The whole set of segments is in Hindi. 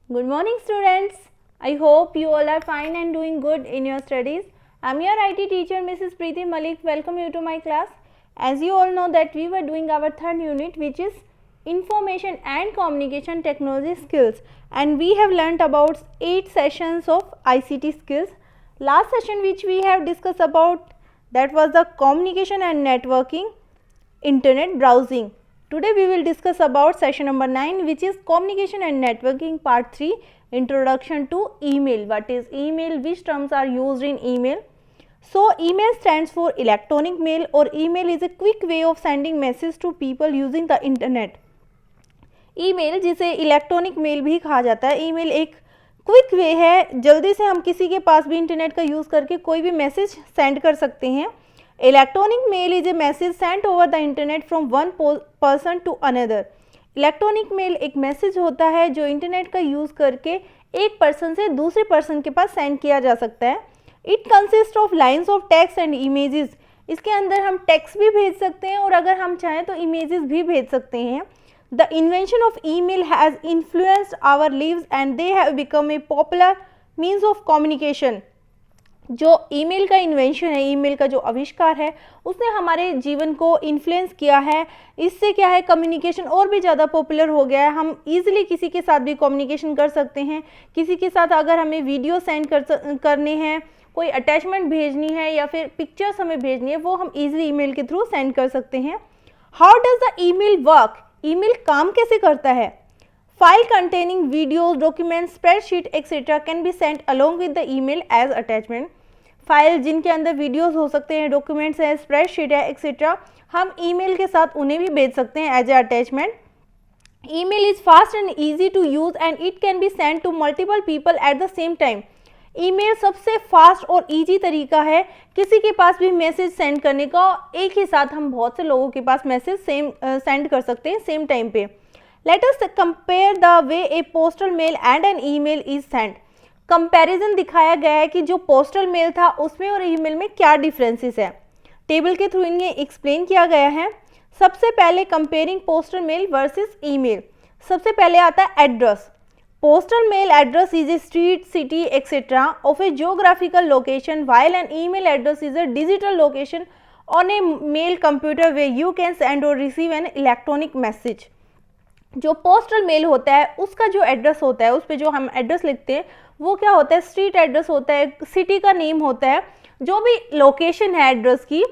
Good morning, students. I hope you all are fine and doing good in your studies. I am your IT teacher, Mrs. Preeti Malik. Welcome you to my class. As you all know that we were doing our third unit, which is Information and Communication Technology Skills, and we have learnt about 8 sessions of ICT skills. Last session which we have discussed about, that was the communication and networking, internet browsing. Today we will discuss about session number 9, which is communication and networking part 3, introduction to email. What is email? Which terms are used in email? So email stands for electronic mail, or email is a quick way of sending message to people using the internet. Email, जिसे इलेक्ट्रॉनिक मेल भी कहा जाता है, ईमेल एक क्विक वे है, जल्दी से हम किसी के पास भी इंटरनेट का यूज़ करके कोई भी मैसेज सेंड कर सकते हैं. Electronic mail is a message sent over the internet from one person to another. Electronic mail एक मैसेज होता है जो इंटरनेट का यूज़ करके एक पर्सन से दूसरे पर्सन के पास सेंड किया जा सकता है. It consist of lines of text and images. इसके अंदर हम टेक्स्ट भी भेज सकते हैं और अगर हम चाहें तो इमेजेस भी भेज सकते हैं. The invention of email has influenced our lives and they have become a popular means of communication. जो ईमेल का इन्वेंशन है, ईमेल का जो आविष्कार है, उसने हमारे जीवन को इन्फ्लुएंस किया है. इससे क्या है, कम्युनिकेशन और भी ज़्यादा पॉपुलर हो गया है. हम इजीली किसी के साथ भी कम्युनिकेशन कर सकते हैं. किसी के साथ अगर हमें वीडियो सेंड करने हैं, कोई अटैचमेंट भेजनी है या फिर पिक्चर्स हमें भेजनी है, वो हम इजीली ईमेल के थ्रू सेंड कर सकते हैं. How does the email work? Email काम कैसे करता है? File containing videos, documents, spreadsheet etcetera can be sent along with the email as attachment. File जिनके अंदर वीडियोस हो सकते हैं, डॉक्यूमेंट्स है, स्प्रेडशीट है एक्सेट्रा, हम ईमेल के साथ उन्हें भी भेज सकते हैं as a attachment. Email is fast and easy to use and it can be sent to multiple people at the same time. Email सबसे फास्ट और इजी तरीका है किसी के पास भी मैसेज सेंड करने का. एक ही साथ हम बहुत से लोगों के पास मैसेज सेंड कर सकते हैं सेम टाइम पे. Let us compare the way a postal mail and an email is send. Comparison दिखाया गया है कि जो पोस्टल मेल था उसमें और ईमेल में क्या डिफरेंसेस है. टेबल के थ्रू इन्हें एक्सप्लेन किया गया है. सबसे पहले comparing postal mail versus email. सबसे पहले आता है address. Postal mail address is a street, city, etc. of a geographical location, while an email address is a digital location on a mail computer where you can send or receive an electronic message. जो पोस्टल मेल होता है उसका जो एड्रेस होता है, उस पर जो हम एड्रेस लिखते हैं वो क्या होता है, स्ट्रीट एड्रेस होता है, सिटी का नेम होता है, जो भी लोकेशन है एड्रेस की,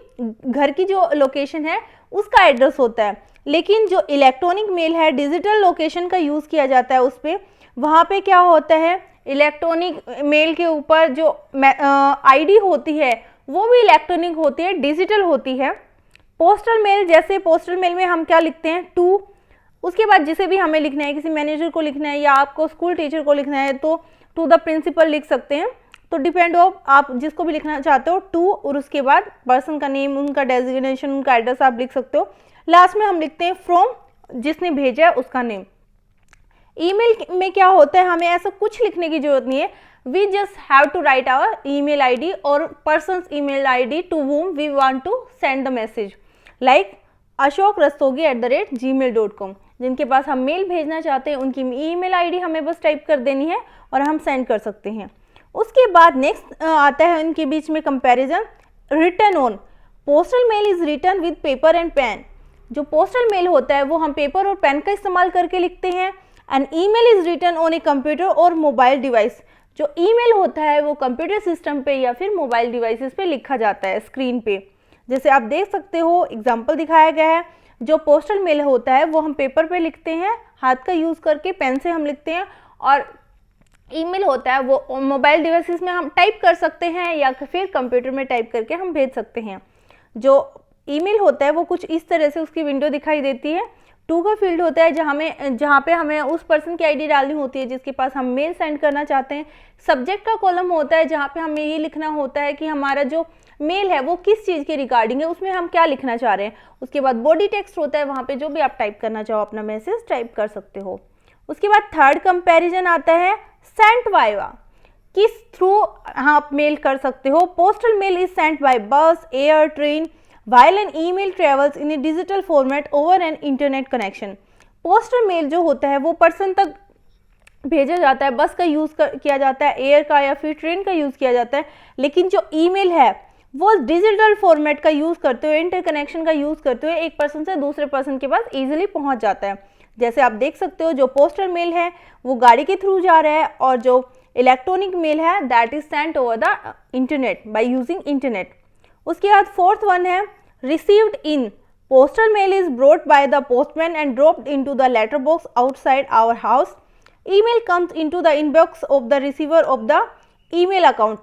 घर की जो लोकेशन है उसका एड्रेस होता है. लेकिन जो इलेक्ट्रॉनिक मेल है, डिजिटल लोकेशन का यूज़ किया जाता है उस पर. वहाँ पे क्या होता है, इलेक्ट्रॉनिक मेल के ऊपर जो आईडी होती है वो भी इलेक्ट्रॉनिक होती है, डिजिटल होती है. पोस्टल मेल, जैसे पोस्टल मेल में हम क्या लिखते हैं, टू. उसके बाद जिसे भी हमें लिखना है, किसी मैनेजर को लिखना है या आपको स्कूल टीचर को लिखना है तो टू द प्रिंसिपल लिख सकते हैं. तो डिपेंड ऑफ आप जिसको भी लिखना चाहते हो, टू, और उसके बाद पर्सन का नेम, उनका डेजिग्नेशन, उनका एड्रेस आप लिख सकते हो. लास्ट में हम लिखते हैं फ्रॉम, जिसने भेजा है उसका नेम. ईमेल में क्या होता है, हमें ऐसा कुछ लिखने की जरूरत नहीं है. We just have to write our email ID और person's email ID to whom we want to send the message, like ashokrastogi@gmail.com. जिनके पास हम मेल भेजना चाहते हैं उनकी ईमेल आईडी हमें बस टाइप कर देनी है और हम सेंड कर सकते हैं. उसके बाद नेक्स्ट आता है उनके बीच में comparison. Written on. Postal mail is written with paper and pen. जो पोस्टल मेल होता है वो हम पेपर और पेन का इस्तेमाल करके लिखते हैं. And email is written on a computer और मोबाइल डिवाइस. जो ईमेल होता है वो कंप्यूटर सिस्टम पे या फिर मोबाइल डिवाइसेस पे लिखा जाता है स्क्रीन पे. जैसे आप देख सकते हो, एग्जांपल दिखाया गया है. जो पोस्टल मेल होता है वो हम पेपर पे लिखते हैं, हाथ का यूज़ करके पेन से हम लिखते हैं, और ईमेल होता है वो मोबाइल डिवाइसेस में हम टाइप कर सकते हैं या फिर कंप्यूटर में टाइप करके हम भेज सकते हैं. जो ईमेल होता है वो कुछ इस तरह से उसकी विंडो दिखाई देती है. टू का फील्ड होता है जहाँ पे हमें उस पर्सन की आईडी डालनी होती है जिसके पास हम मेल सेंड करना चाहते हैं. सब्जेक्ट का कॉलम होता है जहाँ पे हमें ये लिखना होता है कि हमारा जो मेल है वो किस चीज़ के रिगार्डिंग है, उसमें हम क्या लिखना चाह रहे हैं. उसके बाद बॉडी टेक्स्ट होता है, वहाँ पे जो भी आप टाइप करना चाहो अपना मैसेज टाइप कर सकते हो. उसके बाद थर्ड कंपैरिजन आता है सेंट वाइवा. किस थ्रू आप मेल कर सकते हो. Postal mail is sent by bus, air, train, while an email travels in a digital format over an internet connection. Postal mail जो होता है वो पर्सन तक भेजा जाता है, बस का यूज़ किया जाता है, एयर का या फिर ट्रेन का यूज़ किया जाता है। लेकिन जो ईमेल है वो डिजिटल फॉर्मेट का यूज़ करते हुए, इंटरकनेक्शन का यूज़ करते हुए एक पर्सन से दूसरे पर्सन के पास ईजिली पहुंच जाता है। जैसे आप देख सकते हो, जो पोस्टल मेल है वो गाड़ी के थ्रू जा रहा है, और जो इलेक्ट्रॉनिक मेल है that is sent over the internet by using internet. उसके बाद फोर्थ वन है received in. Postal mail is brought by the postman and dropped into the letter box outside our house. Email comes into the inbox of the receiver of the email account.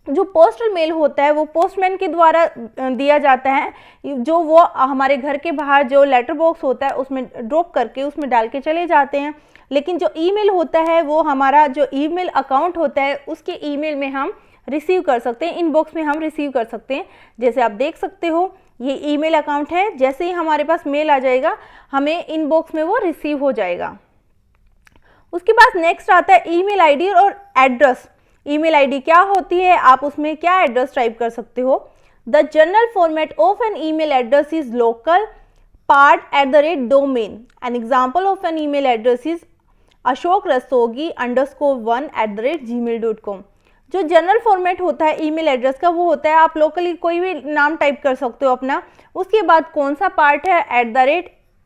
जो पोस्टल मेल होता है वो पोस्टमैन के द्वारा दिया जाता है, जो वो हमारे घर के बाहर जो लेटर बॉक्स होता है उसमें ड्रॉप करके उसमें डाल के चले जाते हैं। लेकिन जो ईमेल होता है वो हमारा जो ईमेल अकाउंट होता है उसके ईमेल में हम रिसीव कर सकते हैं, इनबॉक्स में हम रिसीव कर सकते हैं। जैसे आप देख सकते हो ये ईमेल अकाउंट है, जैसे ही हमारे पास मेल आ जाएगा हमें इनबॉक्स में वो रिसीव हो जाएगा। उसके बाद नेक्स्ट आता है ईमेल आईडी और एड्रेस। ईमेल आईडी क्या होती है, आप उसमें क्या एड्रेस टाइप कर सकते हो। The general format of an email address is local @at domain. An example of an email address is ashokrastogi_1@gmail.com। जो जनरल फॉर्मेट होता है ईमेल एड्रेस का वो होता है, आप लोकली कोई भी नाम टाइप कर सकते हो अपना, उसके बाद कौन सा पार्ट है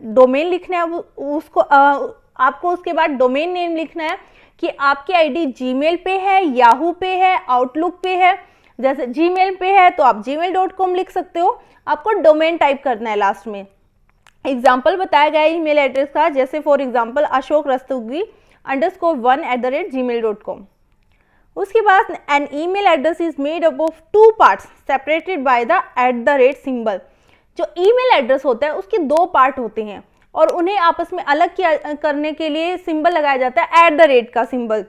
@डोमेन लिखना है उसको, आपको उसके बाद डोमेन नेम लिखना है कि आपकी आईडी जीमेल पे है, याहू पे है, आउटलुक पे है। जैसे जीमेल पे है तो आप gmail.com लिख सकते हो, आपको डोमेन टाइप करना है लास्ट में। एग्जाम्पल बताया गया है ईमेल एड्रेस का, जैसे फॉर एग्जाम्पल ashokrastogi_1@gmail.com। उसके बाद an email address is made up of 2 parts separated by the @ symbol. जो ईमेल एड्रेस होता है उसके 2 पार्ट होते हैं और उन्हें आपस में अलग करने के लिए सिंबल लगाया जाता है @ का सिंबल।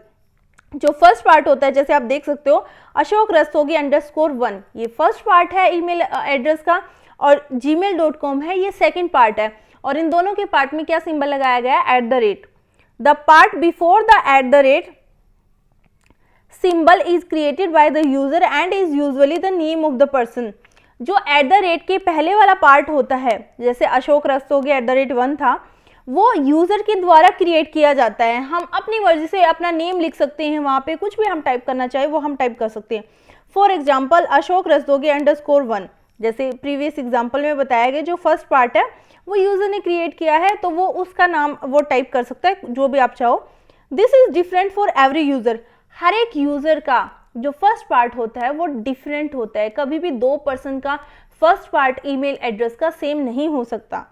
जो फर्स्ट पार्ट होता है, जैसे आप देख सकते हो ashokrastogi_1, ये फर्स्ट पार्ट है ईमेल एड्रेस का, और gmail.com है ये सेकंड पार्ट है। और इन दोनों के पार्ट में क्या सिंबल लगाया गया है, @ the part before the @ symbol is created by the user and is usually the name of the person. जो @ के पहले वाला पार्ट होता है, जैसे अशोक रस्तोगी @1 था, वो यूजर के द्वारा क्रिएट किया जाता है। हम अपनी मर्जी से अपना नेम लिख सकते हैं, वहाँ पे कुछ भी हम टाइप करना चाहे वो हम टाइप कर सकते हैं। फॉर एग्जाम्पल ashokrastogi_1, जैसे प्रीवियस एग्जाम्पल में बताया गया, जो फर्स्ट पार्ट है वो यूजर ने क्रिएट किया है तो वो उसका नाम वो टाइप कर सकता है जो भी आप चाहो। This is different for every user. हर एक यूजर का जो फर्स्ट पार्ट होता है वो डिफरेंट होता है, कभी भी 2 पर्सन का फर्स्ट पार्ट ईमेल एड्रेस का सेम नहीं हो सकता।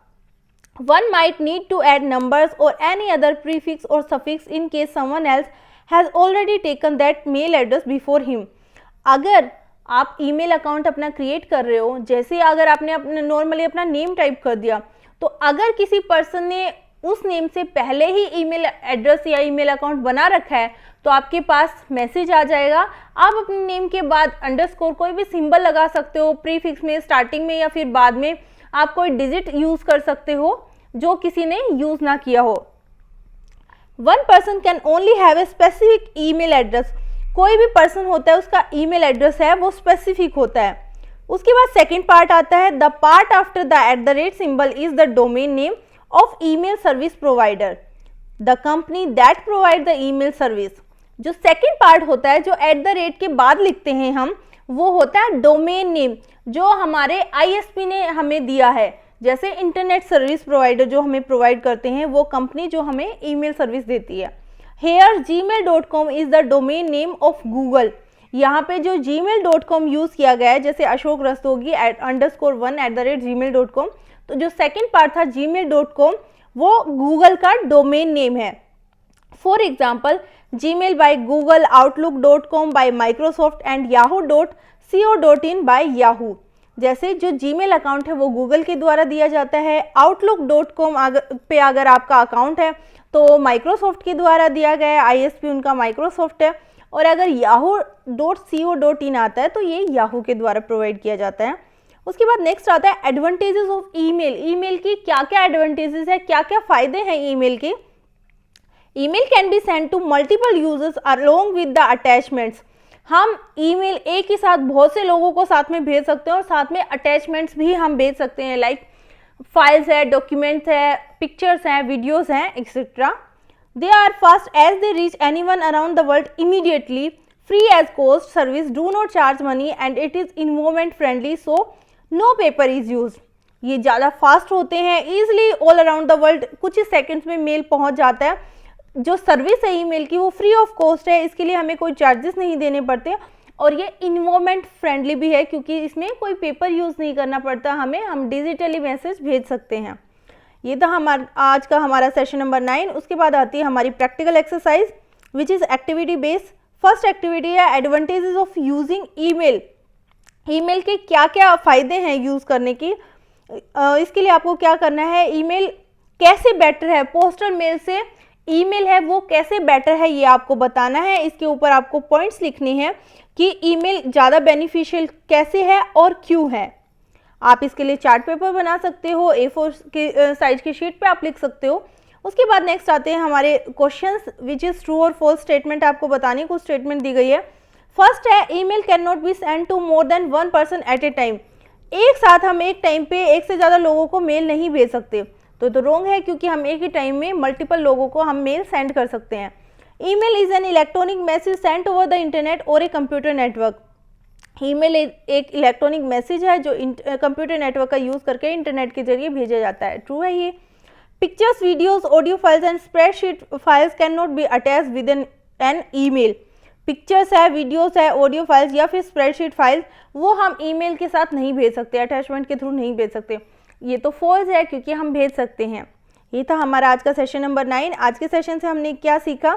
One might need to add numbers or any other prefix or suffix in case someone else has already taken that mail address before him। अगर आप ईमेल अकाउंट अपना क्रिएट कर रहे हो, जैसे अगर आपने अपने नॉर्मली अपना नेम टाइप कर दिया, तो अगर किसी पर्सन ने उस नेम से पहले ही ईमेल एड्रेस या ईमेल अकाउंट बना रखा है तो आपके पास मैसेज आ जाएगा। आप अपने नेम के बाद अंडरस्कोर कोई भी सिंबल लगा सकते हो, प्रीफिक्स में, स्टार्टिंग में या फिर बाद में आप कोई डिजिट यूज कर सकते हो जो किसी ने यूज ना किया हो। One person can only have a specific email address. कोई भी पर्सन होता है उसका ईमेल एड्रेस है वो स्पेसिफिक होता है। उसके बाद सेकंड पार्ट आता है, the part after the @ symbol is the domain name of email service provider, the company that provide the email service. जो सेकंड पार्ट होता है जो @ के बाद लिखते हैं हम, वो होता है डोमेन नेम जो हमारे ISP ने हमें दिया है। जैसे इंटरनेट सर्विस प्रोवाइडर जो हमें प्रोवाइड करते हैं, वो कंपनी जो हमें ईमेल सर्विस देती है। Here gmail.com is the domain name of Google. यहाँ पे जो gmail.com यूज किया गया है, जैसे अशोक रस्तोगी _1 @gmail.com, तो जो सेकंड पार्ट था gmail.com वो गूगल का डोमेन नेम है। For example Gmail by Google, outlook.com by Microsoft and yahoo.co.in by Yahoo. जैसे जो जीमेल अकाउंट है वो गूगल के द्वारा दिया जाता है, outlook.com पे अगर आपका अकाउंट है तो माइक्रोसॉफ्ट के द्वारा दिया गया है, ISP उनका माइक्रोसॉफ्ट है, और अगर yahoo.co.in आता है तो ये याहू के द्वारा प्रोवाइड किया जाता है। उसके बाद नेक्स्ट आता है एडवांटेजेस ऑफ ईमेल। ईमेल की क्या क्या एडवांटेजेस है, क्या क्या फायदे हैं ईमेल के। Email can be send to multiple users along with the attachments. हम ईमेल एक ही साथ बहुत से लोगों को साथ में भेज सकते हैं और साथ में अटैचमेंट्स भी हम भेज सकते हैं, लाइक फाइल्स है, डॉक्यूमेंट्स है, पिक्चर्स हैं, वीडियोस हैं, etcetera. They are fast as they reach anyone around the world immediately. Free as cost service, do not charge money and it is environment friendly, so no paper is used. ये ज़्यादा फास्ट होते हैं, easily all around the world कुछ ही सेकेंड्स में मेल पहुंच जाता है. जो सर्विस है ईमेल की वो फ्री ऑफ कॉस्ट है, इसके लिए हमें कोई चार्जेस नहीं देने पड़ते और ये इन्वायरमेंट फ्रेंडली भी है क्योंकि इसमें कोई पेपर यूज़ नहीं करना पड़ता हमें, हम डिजिटली मैसेज भेज सकते हैं. ये था आज का हमारा सेशन नंबर 9. उसके बाद आती है हमारी practical exercise which is activity based. First activity है advantages of using email. Email के क्या क्या फ़ायदे हैं यूज़ करने की. इसके लिए आपको क्या करना है, ईमेल कैसे बेटर है पोस्टल मेल से ईमेल है वो कैसे बेटर है ये आपको बताना है. इसके ऊपर आपको पॉइंट्स लिखने हैं कि ईमेल ज़्यादा बेनिफिशियल कैसे है और क्यों है. आप इसके लिए चार्ट पेपर बना सकते हो, A4 के साइज की शीट पे आप लिख सकते हो. उसके बाद नेक्स्ट आते हैं हमारे क्वेश्चंस विच इज़ ट्रू और फॉल्स स्टेटमेंट आपको बताने को स्टेटमेंट दी गई है. फर्स्ट है email can not be send to more than one person at a time. एक साथ हम एक टाइम पे एक से ज़्यादा लोगों को मेल नहीं भेज सकते. तो रॉन्ग है क्योंकि हम एक ही टाइम में मल्टीपल लोगों को हम मेल सेंड कर सकते हैं. Email is an electronic message sent over the internet और ए कंप्यूटर नेटवर्क. ईमेल एक इलेक्ट्रॉनिक मैसेज है जो कंप्यूटर नेटवर्क का यूज़ करके इंटरनेट के जरिए भेजा जाता है. ट्रू है ये. Pictures, videos, audio files and spreadsheet files can not be attach with an email. Pictures है, वीडियोस है, ऑडियो फाइल्स या फिर स्प्रेडशीट फाइल्स वो हम ईमेल के साथ नहीं भेज सकते, अटैचमेंट के थ्रू नहीं भेज सकते. ये तो फॉल्स है क्योंकि हम भेज सकते हैं. ये था हमारा आज का सेशन नंबर 9. आज के सेशन से हमने क्या सीखा,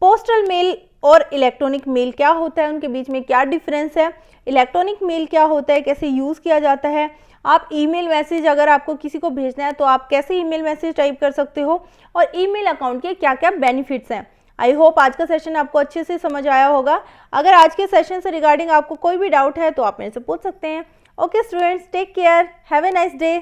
पोस्टल मेल और इलेक्ट्रॉनिक मेल क्या होता है, उनके बीच में क्या डिफरेंस है, इलेक्ट्रॉनिक मेल क्या होता है, कैसे यूज़ किया जाता है, आप ईमेल मैसेज अगर आपको किसी को भेजना है तो आप कैसे ईमेल मैसेज टाइप कर सकते हो और ईमेल अकाउंट के क्या क्या बेनिफिट्स हैं. आई होप आज का सेशन आपको अच्छे से समझ आया होगा. अगर आज के सेशन से रिगार्डिंग आपको कोई भी डाउट है तो आप मेरे से पूछ सकते हैं. Okay students, take care, have a nice day.